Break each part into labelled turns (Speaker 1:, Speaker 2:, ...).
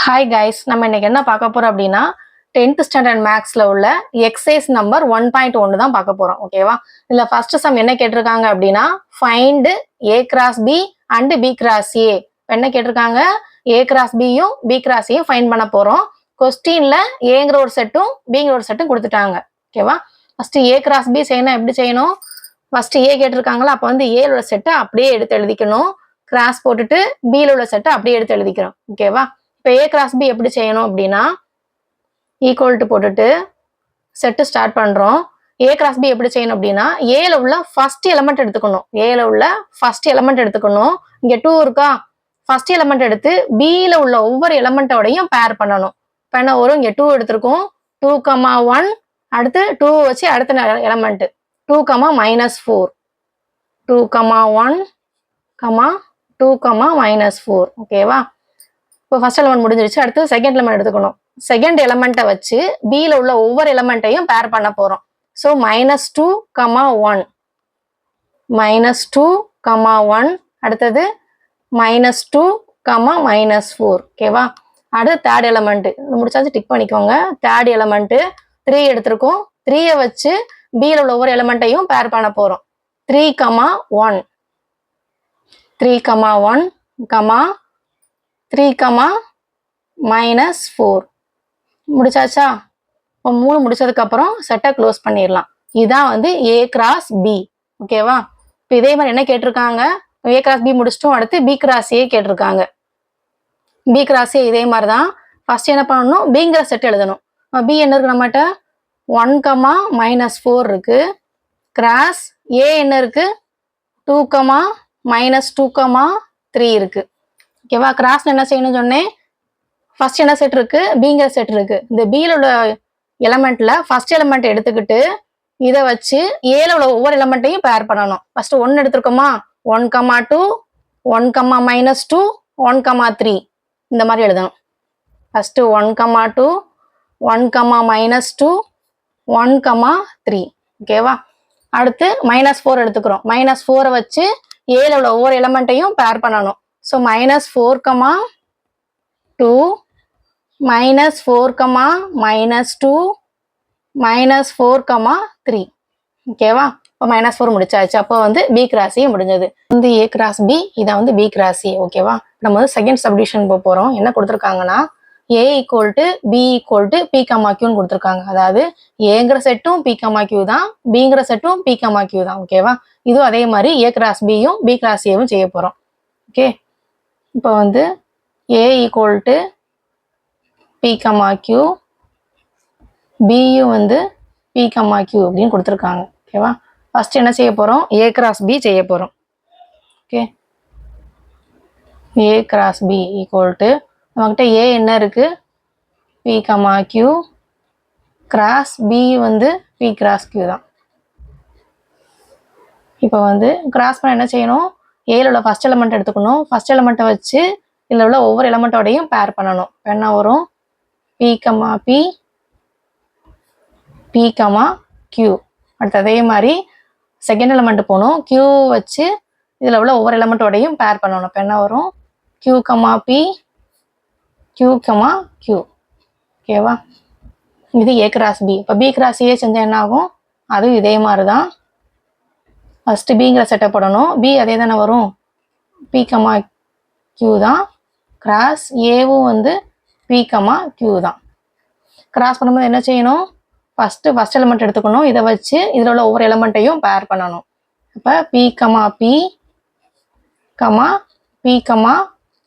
Speaker 1: Hi guys, நம்ம இன்னைக்கு என்ன பார்க்க போறோம் அப்படின்னா 10th ஸ்டாண்டர்ட் மேக்ஸ்ல உள்ள எக்ஸசைஸ் நம்பர் 1.1 தான் பார்க்க போறோம். ஓகேவா? இதுல ஃபர்ஸ்ட் சம் என்ன கேட்டிருக்காங்க அப்படின்னா find A cross B and B cross A. என்ன கேட்டிருக்காங்க? ஏ கிராஸ் பியும் பி கிராஸ் ஏயும் ஃபைண்ட் பண்ண போறோம். கொஸ்டின்ல ஏங்கிற ஒரு செட்டும் பிங்கிற ஒரு செட்டும் கொடுத்துட்டாங்க. ஓகேவா? ஃபர்ஸ்ட் ஏ கிராஸ் பி செய்யணும். எப்படி செய்யணும்? ஃபர்ஸ்ட் ஏ கேட்டிருக்காங்களா, அப்போ வந்து ஏல உள்ள செட்டை அப்படியே எடுத்து எழுதிக்கணும். கிராஸ் போட்டுட்டு பில உள்ள செட்டை அப்படியே எடுத்து எழுதிக்கிறோம். ஓகேவா? இப்போ ஏ கிராஸ் பி எப்படி செய்யணும் அப்படின்னா ஈக்குவல் டு போட்டுட்டு செட்டு ஸ்டார்ட் பண்றோம். ஏ கிராஸ் பி எப்படி செய்யணும் அப்படின்னா ஏல உள்ள ஃபர்ஸ்ட் எலமெண்ட் எடுத்துக்கணும். ஏல உள்ள ஃபர்ஸ்ட் எலமெண்ட் எடுத்துக்கணும். இங்க 2 இருக்கா, ஃபர்ஸ்ட் எலமெண்ட் எடுத்து பில உள்ள ஒவ்வொரு எலமெண்டோடையும் பேர் பண்ணணும். பண்ண வரும். இங்க 2 எடுத்திருக்கோம். 2,1 அடுத்து 2 வச்சு அடுத்த எலமெண்ட் 2, -4 2,1, 2, -4. ஓகேவா? இப்போ ஃபர்ஸ்ட் எலமெண்ட் முடிஞ்சிருச்சு. அடுத்து செகண்ட் எலமெண்ட் எடுத்துக்கணும். செகண்ட் எலமெண்ட்டை வச்சு பில உள்ள ஒவ்வொரு எலமெண்ட்டையும் பேர் பண்ண போறோம். ஸோ -2, 1 -2, 1 அடுத்தது -2, -4. ஓகேவா? அடுத்து தேர்ட் எலமெண்ட் முடிச்சாச்சு, டிக் பண்ணிக்கோங்க. தேர்ட் எலமெண்ட் 3 எடுத்திருக்கோம். 3யை வச்சு பில உள்ள ஒவ்வொரு எலமெண்ட்டையும் பேர் பண்ண போறோம். 3, 1 3, 1, 3, -4 முடிச்சாச்சா? இப்போ 3 முடிச்சதுக்கு அப்புறம் செட்டை க்ளோஸ் பண்ணிடலாம். இதுதான் வந்து ஏ கிராஸ் பி. ஓகேவா? இப்போ இதே மாதிரி என்ன கேட்டிருக்காங்க? ஏ கிராஸ் பி முடிச்சிட்டோம். அடுத்து பி கிராஸ் ஏ கேட்டிருக்காங்க. பி கிராஸ் ஏ இதே மாதிரி தான். ஃபர்ஸ்ட் என்ன பண்ணணும்? பிங்கிற செட் எழுதணும். பி என்ன இருக்கு நம்மகிட்ட? 1, -4 இருக்கு. கிராஸ் ஏ என்ன இருக்கு? 2, -2, 3 இருக்கு. ஓகேவா? கிராஸ் என்ன செய்யணும்னு சொன்னேன். ஃபர்ஸ்ட் என்ன செட் இருக்கு? பிங்கிற செட் இருக்கு. இந்த பில உள்ள எலமெண்ட்ல ஃபர்ஸ்ட் எலமெண்ட் எடுத்துக்கிட்டு இதை வச்சு ஏல உள்ள ஒவ்வொரு எலமெண்ட்டையும் பேர் பண்ணணும். ஃபர்ஸ்ட் 1 எடுத்திருக்கோமா, 1, 2, 1, -2, 1, 3 இந்த மாதிரி எழுதணும். ஃபர்ஸ்ட் 1, 2, 1, -2, 1, 3. ஓகேவா? அடுத்து -4 எடுத்துக்கிறோம். -4 வச்சு ஏல உள்ள ஒவ்வொரு எலமெண்ட்டையும் பேர் பண்ணணும். ஸோ -4, 2, -4, -2, -4, 3. ஓகேவா? இப்போ -4 முடிச்சாச்சு. அப்போ வந்து பி கிராஸ் ஏ முடிஞ்சது. வந்து ஏ கிராஸ் பி, இதை வந்து பி கிராஸ் ஏ. ஓகேவா? நம்ம வந்து செகண்ட் சப்டிவிஷன் போக போறோம். என்ன கொடுத்துருக்காங்கன்னா A equal to B equal to B, கியூன்னு கொடுத்துருக்காங்க. அதாவது ஏங்கிற செட்டும் பி, கியூ தான், பிங்கிற செட்டும் பி, கியூ தான். ஓகேவா? இதுவும் அதே மாதிரி ஏ கிராஸ் பியும் பி கிராஸ் ஏவும் செய்ய போறோம். ஓகே, இப்போ வந்து ஏ ஈக்குவல் டு பி, கியூ, பியும் வந்து பி, கியூ அப்படின்னு கொடுத்துருக்காங்க. ஓகேவா? ஃபர்ஸ்ட் என்ன செய்ய போறோம்? ஏ கிராஸ் பி செய்ய போறோம். Okay, A cross B equal to நம்மகிட்ட ஏ என்ன இருக்கு? பி, கியூ, கிராஸ் பி வந்து பி கிராஸ் கியூ தான். இப்போ வந்து கிராஸ் பண்ண என்ன செய்யணும்? ஏல உள்ள ஃபர்ஸ்ட் எலமெண்ட் எடுத்துக்கணும். ஃபர்ஸ்ட் எலமெண்ட்டை வச்சு இதில் உள்ள ஒவ்வொரு எலமெண்ட்டோடையும் பேர் பண்ணணும். என்ன வரும்? P, P, Q. அடுத்து அதே மாதிரி செகண்ட் எலமெண்ட் போகணும். கியூ வச்சு இதில் உள்ள ஒவ்வொரு எலமெண்ட்டோடையும் பேர் பண்ணணும். இப்போ என்ன வரும்? Q, P, Q, Q. ஓகேவா? இது ஏ கிராஸ் பி. இப்போ பி கிராஸ் ஏ செஞ்சால் என்ன ஆகும்? அதுவும் இதே மாதிரி தான். ஃபர்ஸ்ட் பிங்கிற செட்டை போடணும். பி அதே தானே வரும், பி, கியூ தான். கிராஸ் ஏவும் வந்து பி, கியூ தான். கிராஸ் பண்ணும்போது என்ன செய்யணும்? ஃபர்ஸ்ட் எலமெண்ட் எடுத்துக்கணும். இதை வச்சு இதில் உள்ள ஒவ்வொரு எலமெண்ட்டையும் பேர் பண்ணணும். இப்போ பி, பி,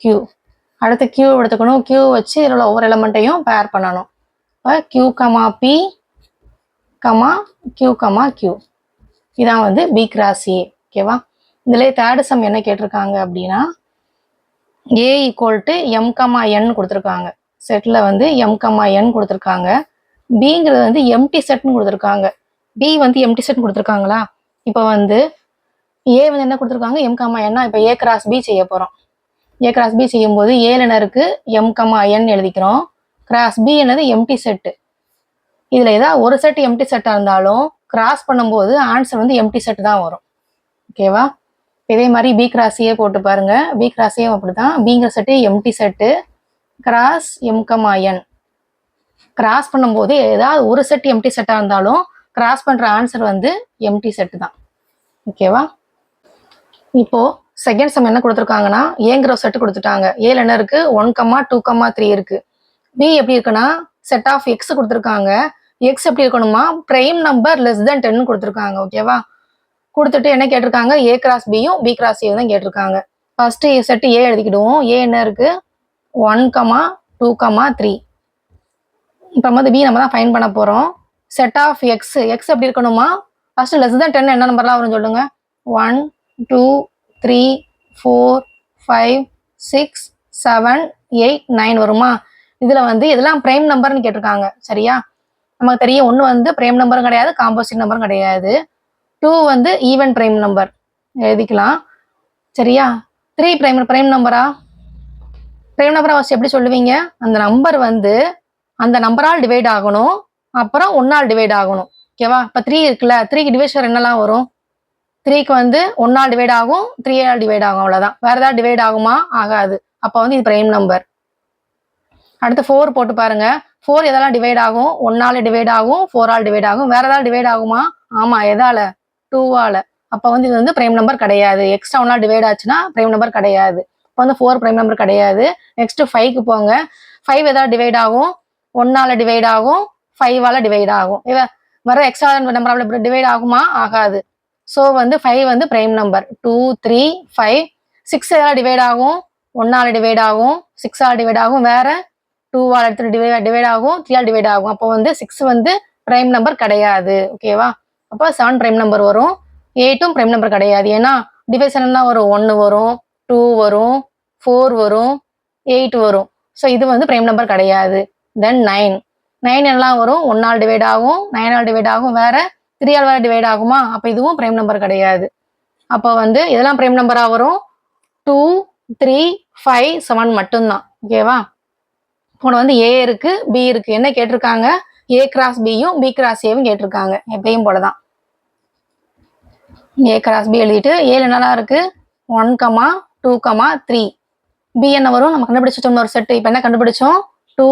Speaker 1: கியூ. அடுத்து கியூ எடுத்துக்கணும். கியூ வச்சு இதில் உள்ள ஒவ்வொரு எலமெண்ட்டையும் பேர் பண்ணணும். இப்போ கியூ, பி, கியூ, கியூ. இதான் வந்து பி கிராஸ் ஏ. ஓகேவா? இதுல தேர்ட் சம் என்ன கேட்டிருக்காங்க அப்படின்னா ஏ ஈக்குவல் டு எம், என் கொடுத்துருக்காங்க. செட்ல வந்து எம், என் கொடுத்துருக்காங்க. பிங்கிறது வந்து எம்டி செட்னு கொடுத்துருக்காங்க. பி வந்து எம்டி செட் கொடுத்துருக்காங்களா? இப்போ வந்து ஏ வந்து என்ன கொடுத்துருக்காங்க? எம், என்னா. இப்போ ஏ கிராஸ் பி செய்ய போறோம். ஏ கிராஸ் பி செய்யும் போது ஏல என்ன இருக்கு? எம், என் எழுதிக்கிறோம். கிராஸ் பி என்னது? Empty set. இதுல ஏதாவது ஒரு செட் எம்டி செட்டா இருந்தாலும் கிராஸ் பண்ணும்போது ஆன்சர் வந்து எம்டி செட் தான் வரும். ஓகேவா? இதே மாதிரி பி கிராஸ் ஏ போட்டு பாருங்க. பி கிராஸ் ஏ அப்படிதான். பிங்கிற set empty set. Cross m, n. கிராஸ் பண்ணும்போது ஏதாவது ஒரு செட் எம்டி செட்டாக இருந்தாலும் கிராஸ் பண்ணுற ஆன்சர் வந்து எம்டி செட்டு தான். ஓகேவா? இப்போ செகண்ட் சம் என்ன கொடுத்துருக்காங்கன்னா ஏங்கிற செட்டு கொடுத்துட்டாங்க. ஏல என்ன இருக்கு 1, 2, 3 இருக்கு. பி எப்படி இருக்குன்னா செட் ஆஃப் எக்ஸ் கொடுத்துருக்காங்க. எக்ஸ் எப்படி இருக்கணுமா பிரைம் நம்பர் <10 கொடுத்துருக்காங்க. ஓகேவா? கொடுத்துட்டு என்ன கேட்டிருக்காங்க ஏ கிராஸ் பியும் பி கிராஸ் ஏ தான் கேட்டிருக்காங்க. First set A எழுதிக்கிடுவோம். ஏ என்ன இருக்கு 1, 2, 3. இப்போ வந்து பி நம்ம தான் ஃபைன் பண்ண போறோம். செட் ஆஃப் எக்ஸ் எக்ஸ் எப்படி இருக்கணுமா ஃபர்ஸ்ட் <10 என்ன நம்பர்லாம் வரும் சொல்லுங்க. 1, 2, 3, 4, 5, 6, 7, 8, 9 வருமா? இதுல வந்து இதெல்லாம் பிரைம் நம்பர்னு கேட்டிருக்காங்க. சரியா? நமக்கு தெரியும் 1 வந்து பிரைம் நம்பரும் கிடையாது, காம்போசிட் நம்பரும் கிடையாது. 2 வந்து ஈவன் பிரைம் நம்பர் எழுதிக்கலாம். சரியா? 3 பிரைம் நம்பரா? பிரைம் நம்பரை ஃபர்ஸ்ட் எப்படி சொல்லுவீங்க? அந்த நம்பர் வந்து அந்த நம்பரால் டிவைட் ஆகணும், அப்புறம் 1ஆல் டிவைட் ஆகணும். ஓகேவா? இப்போ 3 இருக்குல்ல, 3க்கு டிவிஷன் என்னெல்லாம் வரும்? 3க்கு வந்து 1ஆல் டிவைட் ஆகும், 3ஆல் டிவைட் ஆகும், அவ்வளோதான். வேற ஏதாவது டிவைட் ஆகுமா? ஆகாது. அப்போ வந்து இது பிரைம் நம்பர். அடுத்து 4 போட்டு பாருங்க. 4 எதெல்லாம் டிவைட் ஆகும்? 1ஆல் டிவைட் ஆகும், 4ஆல் டிவைட் ஆகும். வேற ஏதாவது டிவைட் ஆகுமா? ஆமா, எதால? 2ஆல. அப்போ வந்து இது வந்து பிரைம் நம்பர் கிடையாது. எக்ஸ்ட்ரா 1ஆல் டிவைட் ஆச்சுன்னா பிரைம் நம்பர் கிடையாது. இப்போ வந்து 4 பிரைம் நம்பர் கிடையாது. நெக்ஸ்ட் 5க்கு போங்க. 5 எதாவது டிவைட் ஆகும், 1ஆல டிவைட் ஆகும், 5ஆல டிவைட் ஆகும். வர எக்ஸ்ட்ரா நம்பர் டிவைட் ஆகுமா? ஆகாது. ஸோ வந்து 5 வந்து பிரைம் நம்பர். 2, 3, 5. 6 எதாவது டிவைட் ஆகும், 1ஆல டிவைட் ஆகும், 6ஆல் டிவைட் ஆகும். வேற 2ஆல் எடுத்து டிவைட் ஆகும், 3ஆல் டிவைட் ஆகும். அப்போ வந்து 6 வந்து பிரைம் நம்பர் கிடையாது. ஓகேவா? அப்போ 7 பிரைம் நம்பர் வரும். 8ம் பிரைம் நம்பர் கிடையாது. ஏன்னா டிவிஷன் என்ன வரும்? 1 வரும், 2 வரும், 4 வரும், 8 வரும். ஸோ இது வந்து பிரைம் நம்பர் கிடையாது. தென் 9 எல்லாம் வரும், 1ஆல் டிவைட் ஆகும், 9ஆல் டிவைட் ஆகும். வேற 3ஆல் வேற டிவைட் ஆகுமா? அப்போ இதுவும் பிரைம் நம்பர் கிடையாது. அப்போ வந்து இதெல்லாம் பிரைம் நம்பரா வரும் 2, 3, 5, 7 மட்டும்தான். ஓகேவா? போன வந்து ஏ இருக்கு, பி இருக்கு. என்ன கேட்டிருக்காங்க? ஏ கிராஸ் பியும் பி கிராஸ் ஏவும் கேட்டிருக்காங்க. எப்பயும் போலதான் ஏ கிராஸ் பி எழுதிட்டு ஏல என்னெல்லாம் இருக்கு 1, 2, 3. பி என்ன வரும்? நம்ம கண்டுபிடிச்சிட்டோம் ஒரு செட்டு. இப்போ என்ன கண்டுபிடிச்சோம்? 2,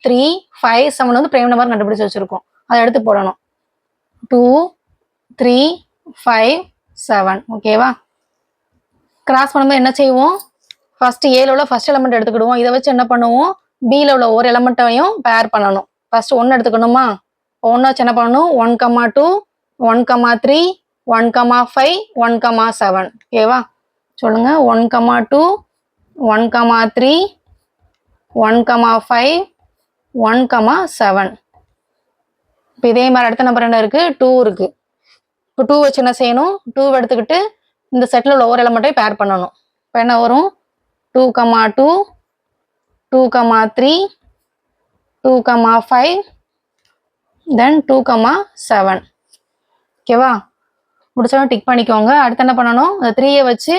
Speaker 1: 3, 5, 7 வந்து பிரைம் நம்பர் கண்டுபிடிச்சு வச்சிருக்கோம். அதை எடுத்து போடணும். 2, 3, 5, 7. ஓகேவா? கிராஸ் பண்ணும்போது என்ன செய்வோம்? ஃபர்ஸ்ட் ஏல உள்ள ஃபர்ஸ்ட் எலமெண்ட் எடுத்துக்கிடுவோம். இதை வச்சு என்ன பண்ணுவோம்? பியில் உள்ள ஒரு எலமெண்ட்டையும் பேர் பண்ணணும். ஃபர்ஸ்ட் 1 எடுத்துக்கணுமா? 1 வச்சு என்ன பண்ணணும்? 1, 2, 1, 3, 1, 5, 1, 7. ஓகேவா? சொல்லுங்க. 1, 2, 1, 3, 1, 5, 1, 7. இப்போ இதே மாதிரி அடுத்த நம்பர் என்ன இருக்கு? 2 இருக்கு. இப்போ 2 வச்சு என்ன செய்யணும்? 2 எடுத்துக்கிட்டு இந்த செட்டில் உள்ள ஒவ்வொரு எலமெண்ட்டையும் பேர் பண்ணணும். இப்போ என்ன வரும்? 2, 2, 2, 3, 2, 5, தென் 2, 7. ஓகேவா? முடிச்சாலும் டிக் பண்ணிக்கோங்க. அடுத்து என்ன பண்ணணும்? இந்த 3யை வச்சு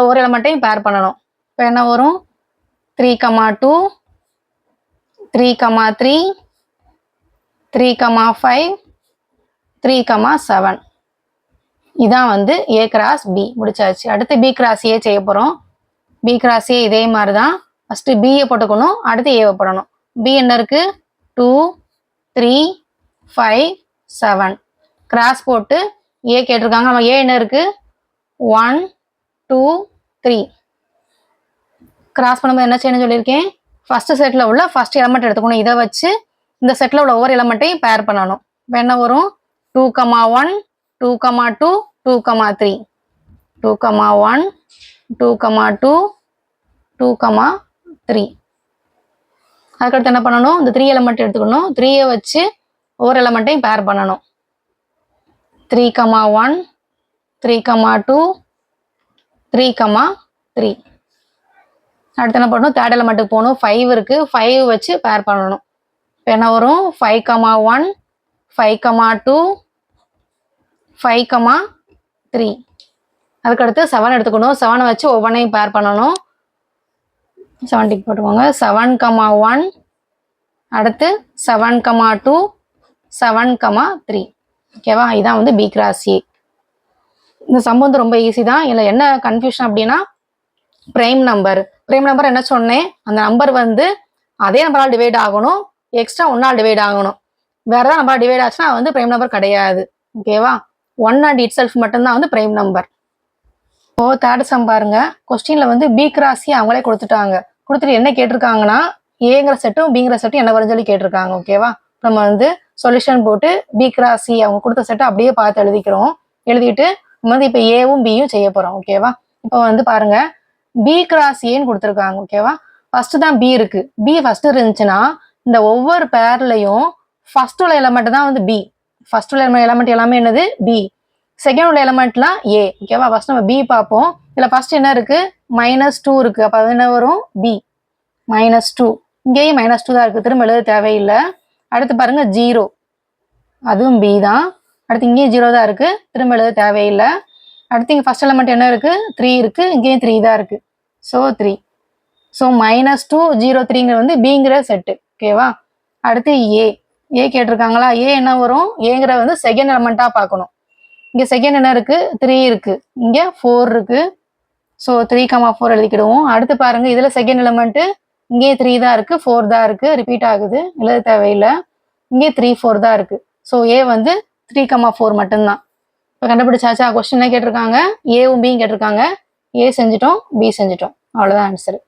Speaker 1: ஒரு எலமெண்ட்டையும் பேர் பண்ணணும். இப்போ என்ன வரும்? 3, 2, 3, 3, 3, 5, 3, 7. இதான் வந்து ஏ கிராஸ் பி. முடிச்சாச்சு. அடுத்து பி கிராஸ் ஏ செய்ய போறோம். பி கிராஸ் ஏ இதே மாதிரி தான். ஃபர்ஸ்ட் பியை போட்டுக்கணும், அடுத்து ஏவை போடணும். பி என்ன இருக்கு? 2, 3, 5, 7. கிராஸ் போட்டு ஏ கேட்டிருக்காங்க. நம்ம ஏ என்ன இருக்கு? 1, 2, 3. கிராஸ் பண்ணும்போது என்ன செய்யணும்னு சொல்லியிருக்கேன்? ஃபர்ஸ்ட் செட்ல உள்ள ஃபர்ஸ்ட் எலமெண்ட் எடுத்துக்கணும். இதை வச்சு இந்த செட்ல உள்ள ஒவ்வொரு எலமெண்ட்டையும் பேர் பண்ணணும். இப்போ என்ன வரும்? 2, 1, 2, 2, 2, 3. 2, 1, 2, 2, 2, 3. அதுக்கடுத்து என்ன பண்ணணும்? இந்த 3 எலமெண்ட் எடுத்துக்கணும். 3யை வச்சு ஒவ்வொரு எலமெண்ட்டையும் பேர் பண்ணணும். 3, 1, 3, 2, 3, 3. அடுத்து என்ன பண்ணணும்? தேர்ட் எலமெண்ட்டுக்கு போகணும். 5 இருக்கு. 5 வச்சு பேர் பண்ணணும். இப்போ என்ன வரும்? 5, 1, 5, 2, 5, 3. அதுக்கடுத்து 7 எடுத்துக்கணும். 7 வச்சு ஒவ்வொன்றையும் பேர் பண்ணணும். 7 டிக் போட்டுக்கோங்க. 7, 1. அடுத்து 7, 2, 7, 3. ஓகேவா? இதான் வந்து பி கிராஸ் ஏ. இந்த சம் வந்து ரொம்ப ஈஸி தான். இல்லை என்ன கன்ஃபியூஷன் அப்படின்னா பிரைம் நம்பர் என்ன சொன்னேன்? அந்த நம்பர் வந்து அதே நம்பரால் டிவைட் ஆகணும், எக்ஸ்ட்ரா 1ஆல் டிவைட் ஆகணும். வேற ஏதாவது நம்பரால் டிவைட் ஆச்சுன்னா வந்து பிரைம் நம்பர் கிடையாது. ஓகேவா? 1 அண்ட் இட் செல்ஃப் மட்டும்தான் வந்து பிரைம் நம்பர். இப்போ தேர்ட் சம் பாருங்க. கொஸ்டின்ல வந்து பி கிராஸ் சி அவங்களே கொடுத்துட்டாங்க. கொடுத்துட்டு என்ன கேட்டிருக்காங்கன்னா ஏங்கிற செட்டும் பிங்கிற செட்டும் என்ன வரும்னு சொல்லி கேட்டிருக்காங்க. ஓகேவா? நம்ம வந்து சொல்யூஷன் போட்டு பி கிராஸ் சி அவங்க கொடுத்த செட்டை அப்படியே பார்த்து எழுதிக்கிறோம். எழுதிட்டு நம்ம வந்து இப்போ ஏவும் பியும் செய்ய போறோம். ஓகேவா? இப்போ வந்து பாருங்க பி கிராஸ் ஏன்னு கொடுத்துருக்காங்க. ஓகேவா? ஃபர்ஸ்ட் தான் பி இருக்கு. பி ஃபர்ஸ்ட் இருந்துச்சுன்னா இந்த ஒவ்வொரு பேர்லையும் ஃபர்ஸ்ட் உள்ள எலமெண்ட் தான் வந்து பி. ஃபர்ஸ்ட் உள்ள எலமெண்ட் எல்லாமே என்னது பி. செகண்ட் உள்ள எலமெண்ட்லாம் ஏ. ஓகேவா? ஃபர்ஸ்ட் நம்ம பி பார்ப்போம். இதுல ஃபர்ஸ்ட் என்ன இருக்கு -2 இருக்கு. அப்ப அது என்ன வரும் பி -2. இங்கேயும் -2 தான் இருக்கு, திரும்ப எழுத தேவையில்லை. அடுத்து பாருங்க 0, அதுவும் பி தான். அடுத்து இங்கேயும் 0 தான் இருக்கு, திரும்ப எழுத தேவையில்லை. அடுத்து இங்க ஃபர்ஸ்ட் எலமெண்ட் என்ன இருக்கு 3 இருக்கு, இங்கேயும் 3 தான் இருக்கு. ஸோ 3. ஸோ -2 0 3ங்கிறது வந்து பிங்கிற செட்டு. ஓகேவா? அடுத்து ஏ கேட்டிருக்காங்களா? ஏ என்ன வரும், ஏங்கிற வந்து செகண்ட் எலமெண்டா பார்க்கணும். இங்க செகண்ட் என்ன இருக்கு 3 இருக்கு, இங்க 4 இருக்கு. ஸோ 3,4 எழுதிக்கிடுவோம். அடுத்து பாருங்க இதுல செகண்ட் எலமெண்ட் இங்கே 3 தான் இருக்கு, 4 தான் இருக்கு, ரிப்பீட் ஆகுது, எழுத தேவையில்லை. இங்கே 3 4 தான் இருக்கு. ஸோ ஏ வந்து 3,4 மட்டும்தான். இப்போ கண்டுபிடிச்சாச்சா? கொஸ்டின் என்ன கேட்டிருக்காங்க, ஏவும் பியும் கேட்டிருக்காங்க. ஏ செஞ்சுட்டோம், பி செஞ்சுட்டோம், அவ்வளவுதான் ஆன்சர்.